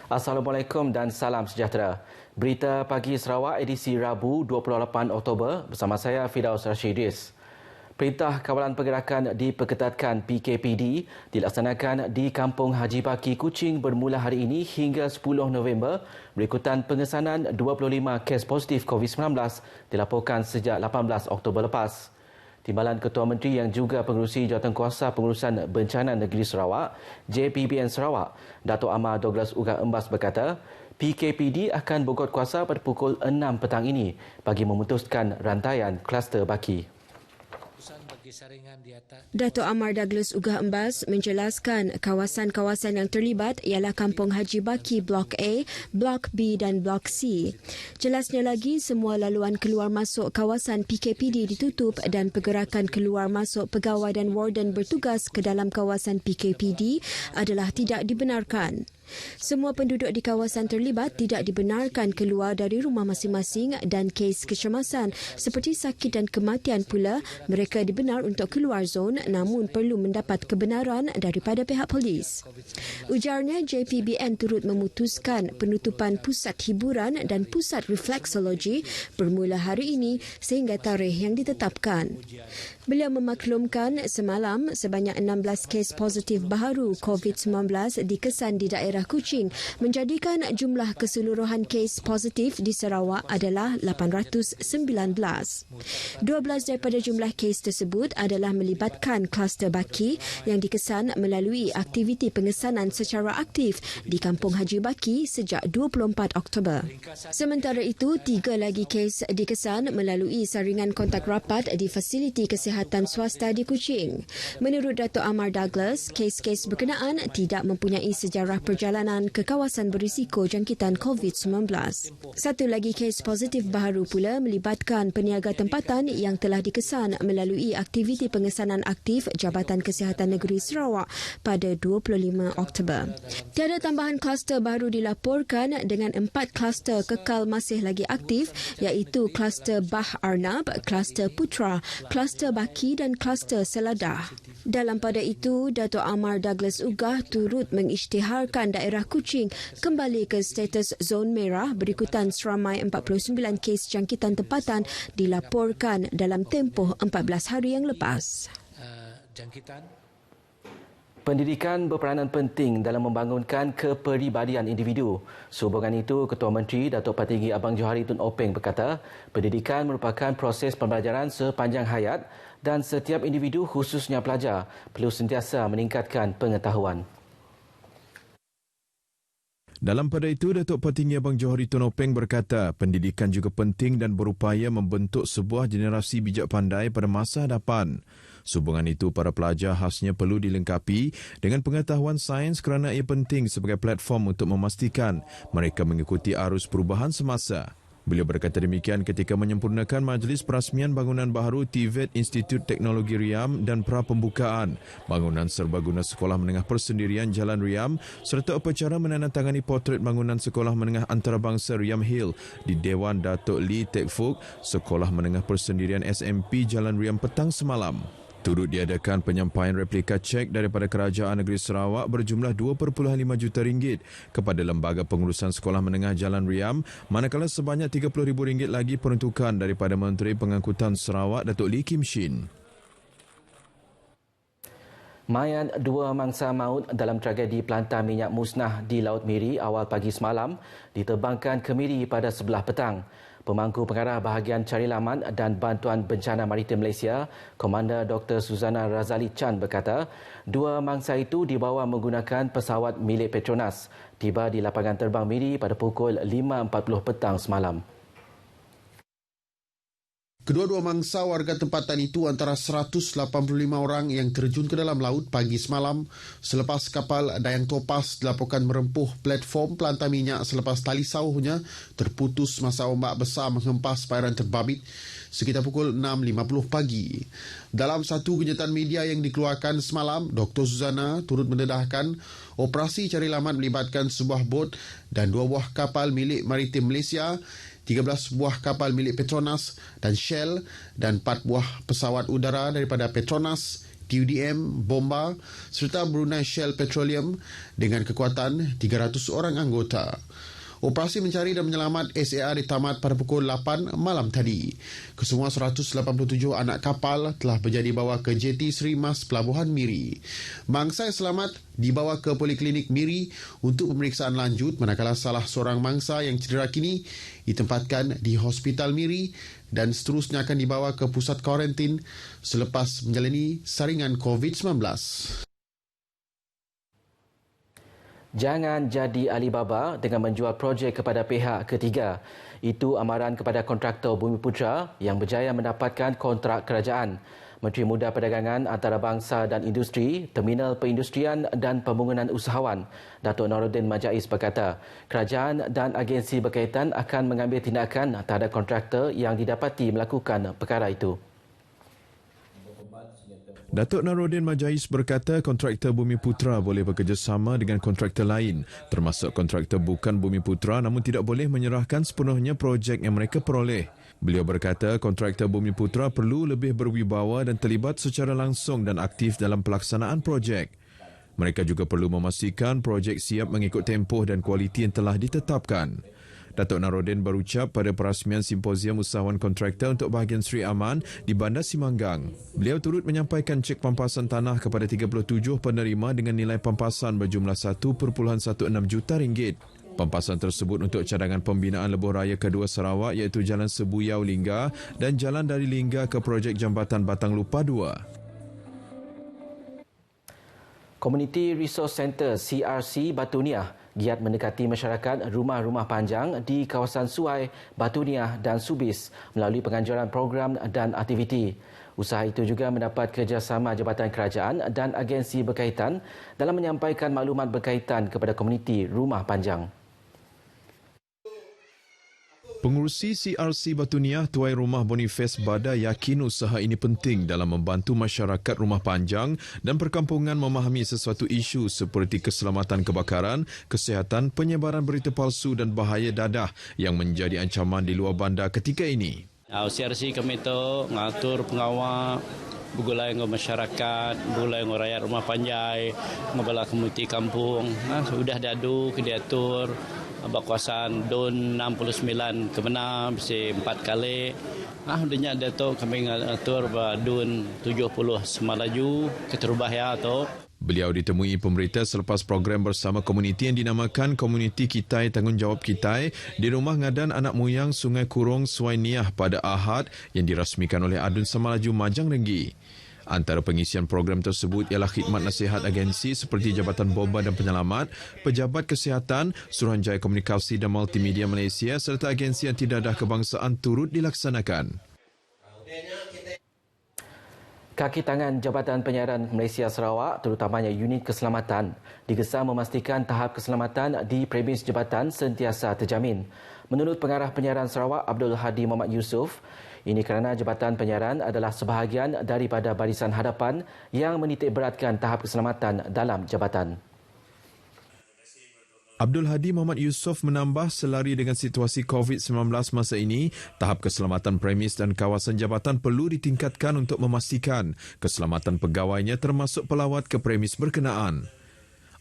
Assalamualaikum dan salam sejahtera. Berita Pagi Sarawak edisi Rabu 28 Oktober bersama saya Firdaus Rashidis. Perintah Kawalan Pergerakan diperketatkan PKPD dilaksanakan di Kampung Haji Baki Kuching bermula hari ini hingga 10 November berikutan pengesanan 25 kes positif COVID-19 dilaporkan sejak 18 Oktober lepas. Timbalan Ketua Menteri yang juga pengerusi Jawatankuasa Pengurusan Bencana Negeri Sarawak, JPBN Sarawak, Dato' Amar Douglas Ugah Embas berkata, PKPD akan berkuat kuasa pada pukul 6 petang ini bagi memutuskan rantaian kluster baki. Dato' Amar Douglas Ugah Embas menjelaskan kawasan-kawasan yang terlibat ialah Kampung Haji Baki Blok A, Blok B dan Blok C. Jelasnya lagi, semua laluan keluar masuk kawasan PKPD ditutup dan pergerakan keluar masuk pegawai dan warden bertugas ke dalam kawasan PKPD adalah tidak dibenarkan. Semua penduduk di kawasan terlibat tidak dibenarkan keluar dari rumah masing-masing dan kes kecemasan seperti sakit dan kematian pula mereka dibenar untuk keluar zon namun perlu mendapat kebenaran daripada pihak polis. Ujarnya JPBN turut memutuskan penutupan pusat hiburan dan pusat refleksologi bermula hari ini sehingga tarikh yang ditetapkan. Beliau memaklumkan semalam sebanyak 16 kes positif baharu COVID-19 dikesan di daerah Kuching menjadikan jumlah keseluruhan kes positif di Sarawak adalah 819. 12 daripada jumlah kes tersebut adalah melibatkan kluster baki yang dikesan melalui aktiviti pengesanan secara aktif di Kampung Haji Baki sejak 24 Oktober. Sementara itu, 3 lagi kes dikesan melalui saringan kontak rapat di fasiliti kesihatan swasta di Kuching. Menurut Dato' Amar Douglas, kes-kes berkenaan tidak mempunyai sejarah perjalanan ke kawasan berisiko jangkitan COVID-19. Satu lagi kes positif baharu pula melibatkan peniaga tempatan yang telah dikesan melalui aktiviti pengesanan aktif Jabatan Kesihatan Negeri Sarawak pada 25 Oktober. Tiada tambahan kluster baru dilaporkan dengan 4 kluster kekal masih lagi aktif iaitu kluster Bah Arnab, kluster Putra, kluster Baki dan kluster Seladah. Dalam pada itu, Dato' Amar Douglas Ugah turut mengisytiharkan daerah Kuching kembali ke status zon merah berikutan seramai 49 kes jangkitan tempatan dilaporkan dalam tempoh 14 hari yang lepas. Pendidikan berperanan penting dalam membangunkan kepribadian individu. Sehubungan itu, Ketua Menteri Datuk Patinggi Abang Johari Tun Openg berkata, pendidikan merupakan proses pembelajaran sepanjang hayat dan setiap individu khususnya pelajar perlu sentiasa meningkatkan pengetahuan. Dalam pada itu, Datuk Patinggi Abang Johari Tun Openg berkata, pendidikan juga penting dan berupaya membentuk sebuah generasi bijak pandai pada masa hadapan. Sehubungan itu, para pelajar khasnya perlu dilengkapi dengan pengetahuan sains kerana ia penting sebagai platform untuk memastikan mereka mengikuti arus perubahan semasa. Beliau berkata demikian ketika menyempurnakan Majlis Perasmian Bangunan Baharu TVET Institut Teknologi Riam dan pra-pembukaan bangunan serbaguna Sekolah Menengah Persendirian Jalan Riam serta upacara menandatangani potret bangunan Sekolah Menengah Antarabangsa Riam Hill di Dewan Datuk Lee Tek Fook Sekolah Menengah Persendirian SMP Jalan Riam petang semalam. Turut diadakan penyampaian replika cek daripada Kerajaan Negeri Sarawak berjumlah 2.5 juta ringgit kepada Lembaga Pengurusan Sekolah Menengah Jalan Riam, manakala sebanyak RM30,000 lagi peruntukan daripada Menteri Pengangkutan Sarawak Datuk Lee Kim Shin. Mayat 2 mangsa maut dalam tragedi pelantar minyak musnah di Laut Miri awal pagi semalam diterbangkan ke Miri pada sebelah petang. Pemangku Pengarah Bahagian Carilaman dan Bantuan Bencana Maritim Malaysia, Komander Dr. Suzana Razali Chan berkata, 2 mangsa itu dibawa menggunakan pesawat milik Petronas, tiba di lapangan terbang Miri pada pukul 5.40 petang semalam. Kedua-dua mangsa warga tempatan itu antara 185 orang yang terjun ke dalam laut pagi semalam selepas kapal Dayang Topas dilaporkan merempuh platform pelantar minyak selepas tali sauhnya terputus masa ombak besar menghempas perairan terbabit sekitar pukul 6.50 pagi. Dalam satu kenyataan media yang dikeluarkan semalam, Dr. Suzana turut mendedahkan operasi cari lamat melibatkan sebuah bot dan 2 buah kapal milik Maritim Malaysia, 13 buah kapal milik Petronas dan Shell dan 4 buah pesawat udara daripada Petronas, TUDM, Bomba serta Brunei Shell Petroleum dengan kekuatan 300 orang anggota. Operasi mencari dan menyelamat SAR ditamat pada pukul 8 malam tadi. Kesemua 187 anak kapal telah berjaya dibawa ke JT Sri Mas Pelabuhan Miri. Mangsa yang selamat dibawa ke Poliklinik Miri untuk pemeriksaan lanjut, manakala salah seorang mangsa yang cedera kini ditempatkan di Hospital Miri dan seterusnya akan dibawa ke pusat kuarantin selepas menjalani saringan COVID-19. Jangan jadi Alibaba dengan menjual projek kepada pihak ketiga. Itu amaran kepada kontraktor Bumiputra yang berjaya mendapatkan kontrak kerajaan. Menteri Muda Perdagangan Antarabangsa dan Industri, Terminal Perindustrian dan Pembangunan Usahawan, Datuk Noordin Majais berkata, kerajaan dan agensi berkaitan akan mengambil tindakan terhadap kontraktor yang didapati melakukan perkara itu. Datuk Noordin Majais berkata kontraktor Bumiputra boleh bekerjasama dengan kontraktor lain, termasuk kontraktor bukan Bumiputra, namun tidak boleh menyerahkan sepenuhnya projek yang mereka peroleh. Beliau berkata kontraktor Bumiputra perlu lebih berwibawa dan terlibat secara langsung dan aktif dalam pelaksanaan projek. Mereka juga perlu memastikan projek siap mengikut tempoh dan kualiti yang telah ditetapkan. Datuk Noordin berucap pada perasmian Simposium Usahawan Kontraktor untuk bahagian Sri Aman di Bandar Simanggang. Beliau turut menyampaikan cek pampasan tanah kepada 37 penerima dengan nilai pampasan berjumlah 1.16 juta ringgit. Pampasan tersebut untuk cadangan pembinaan lebuh raya kedua Sarawak iaitu Jalan Sebuyau Lingga dan jalan dari Lingga ke projek Jambatan Batang Lupa 2. Community Resource Centre CRC Batu Niah giat mendekati masyarakat rumah-rumah panjang di kawasan Suai, Batu Niah dan Subis melalui penganjuran program dan aktiviti. Usaha itu juga mendapat kerjasama Jabatan Kerajaan dan agensi berkaitan dalam menyampaikan maklumat berkaitan kepada komuniti rumah panjang. Pengurusi CRC Batu Niah Tuai Rumah Boniface Bada yakin usaha ini penting dalam membantu masyarakat rumah panjang dan perkampungan memahami sesuatu isu seperti keselamatan kebakaran, kesihatan, penyebaran berita palsu dan bahaya dadah yang menjadi ancaman di luar bandar ketika ini. CRC kami itu mengatur pengawal bergulai dengan masyarakat, bergulai dengan rakyat rumah panjang, ngebala komuniti kampung. Sudah diadu, diatur. Berkuasaan DUN 69 kebenar bersih 4 kali. Dia datuk kami ngatur DUN 70 Semalaju keterubah ya tu. Beliau ditemui pemerintah selepas program bersama komuniti yang dinamakan Komuniti Kitai Tanggungjawab Kitai di Rumah Ngadan Anak Muyang Sungai Kurung Suai Niah pada Ahad yang dirasmikan oleh Adun Semalaju Majang Renggi. Antara pengisian program tersebut ialah khidmat nasihat agensi seperti Jabatan Bomba dan Penyelamat, Pejabat Kesihatan, Suruhanjaya Komunikasi dan Multimedia Malaysia serta agensi yang tidak ada kebangsaan turut dilaksanakan. Kaki tangan Jabatan Penyiaran Malaysia Sarawak, terutamanya unit keselamatan, digesa memastikan tahap keselamatan di premis jabatan sentiasa terjamin. Menurut Pengarah Penyiaran Sarawak Abdul Hadi Mohamad Yusof, ini kerana Jabatan Penyiaran adalah sebahagian daripada barisan hadapan yang menitikberatkan tahap keselamatan dalam jabatan. Abdul Hadi Mohamad Yusof menambah selari dengan situasi COVID-19 masa ini, tahap keselamatan premis dan kawasan jabatan perlu ditingkatkan untuk memastikan keselamatan pegawainya termasuk pelawat ke premis berkenaan.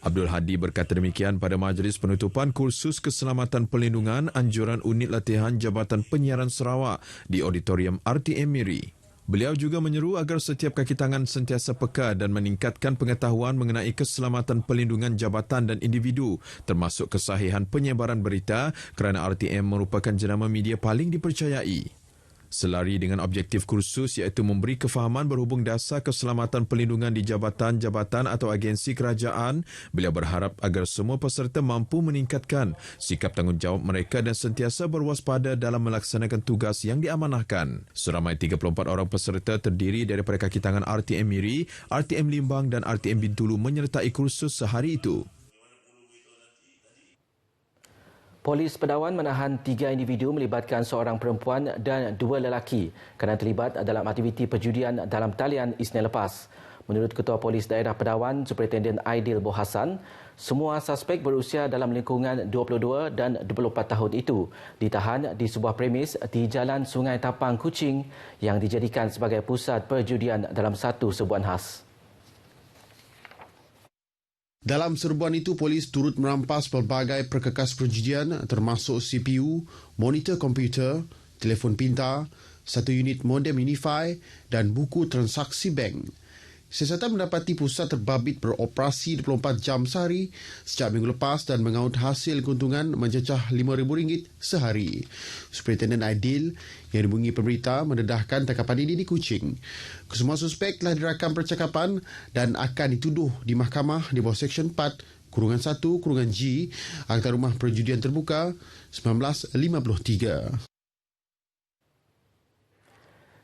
Abdul Hadi berkata demikian pada majlis penutupan kursus keselamatan pelindungan anjuran unit latihan Jabatan Penyiaran Sarawak di Auditorium RTM Miri. Beliau juga menyeru agar setiap kaki tangan sentiasa peka dan meningkatkan pengetahuan mengenai keselamatan pelindungan jabatan dan individu termasuk kesahihan penyebaran berita kerana RTM merupakan jenama media paling dipercayai. Selari dengan objektif kursus iaitu memberi kefahaman berhubung dasar keselamatan pelindungan di jabatan-jabatan atau agensi kerajaan, beliau berharap agar semua peserta mampu meningkatkan sikap tanggungjawab mereka dan sentiasa berwaspada dalam melaksanakan tugas yang diamanahkan. Seramai 34 orang peserta terdiri daripada kaki tangan RTM Miri, RTM Limbang dan RTM Bintulu menyertai kursus sehari itu. Polis Pedawan menahan 3 individu melibatkan seorang perempuan dan 2 lelaki kerana terlibat dalam aktiviti perjudian dalam talian Isnin lepas. Menurut Ketua Polis Daerah Pedawan, Superintendent Aidil Bohasan, semua suspek berusia dalam lingkungan 22 dan 24 tahun itu ditahan di sebuah premis di Jalan Sungai Tapang Kuching yang dijadikan sebagai pusat perjudian dalam satu sebuan khas. Dalam serbuan itu, polis turut merampas pelbagai perkakas perjudian termasuk CPU, monitor komputer, telefon pintar, satu unit modem Unify dan buku transaksi bank. Siasatan mendapati pusat terbabit beroperasi 24 jam sehari sejak minggu lepas dan mengaut hasil keuntungan mencecah RM5,000 sehari. Superintendent Aidil yang dihubungi pemberita mendedahkan tangkapan ini di Kuching. Kesemua suspek telah dirakam percakapan dan akan dituduh di mahkamah di bawah Seksyen 4-1-G Akta Rumah Perjudian Terbuka 1953.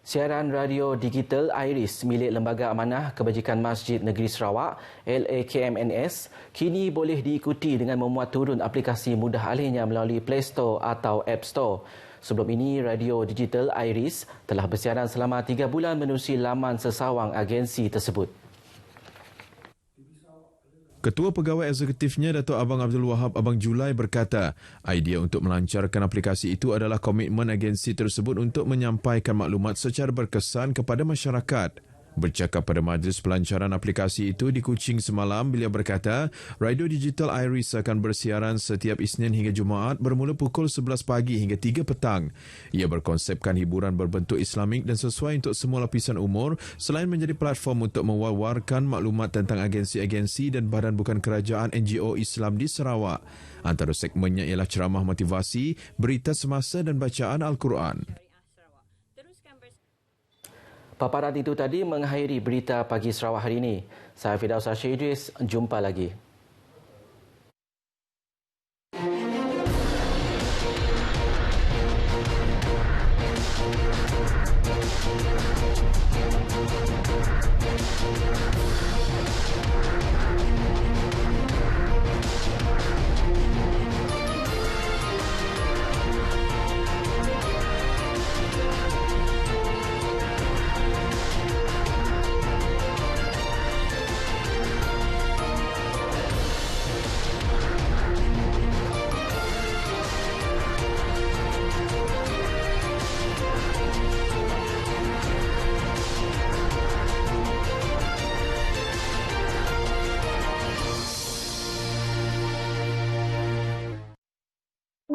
Siaran radio digital Iris milik Lembaga Amanah Kebajikan Masjid Negeri Sarawak LAKMNS kini boleh diikuti dengan memuat turun aplikasi mudah alihnya melalui Play Store atau App Store. Sebelum ini, radio digital Iris telah bersiaran selama 3 bulan menerusi laman sesawang agensi tersebut. Ketua Pegawai Eksekutifnya Datuk Abang Abdul Wahab Abang Julai berkata, idea untuk melancarkan aplikasi itu adalah komitmen agensi tersebut untuk menyampaikan maklumat secara berkesan kepada masyarakat. Bercakap pada majlis pelancaran aplikasi itu di Kuching semalam, beliau berkata, radio digital Iris akan bersiaran setiap Isnin hingga Jumaat bermula pukul 11 pagi hingga 3 petang. Ia berkonsepkan hiburan berbentuk Islamik dan sesuai untuk semua lapisan umur selain menjadi platform untuk mewawarkan maklumat tentang agensi-agensi dan badan bukan kerajaan NGO Islam di Sarawak. Antara segmennya ialah ceramah motivasi, berita semasa dan bacaan Al-Quran. Paparan itu tadi mengakhiri berita pagi Sarawak hari ini. Saya Firdaus Idris, jumpa lagi.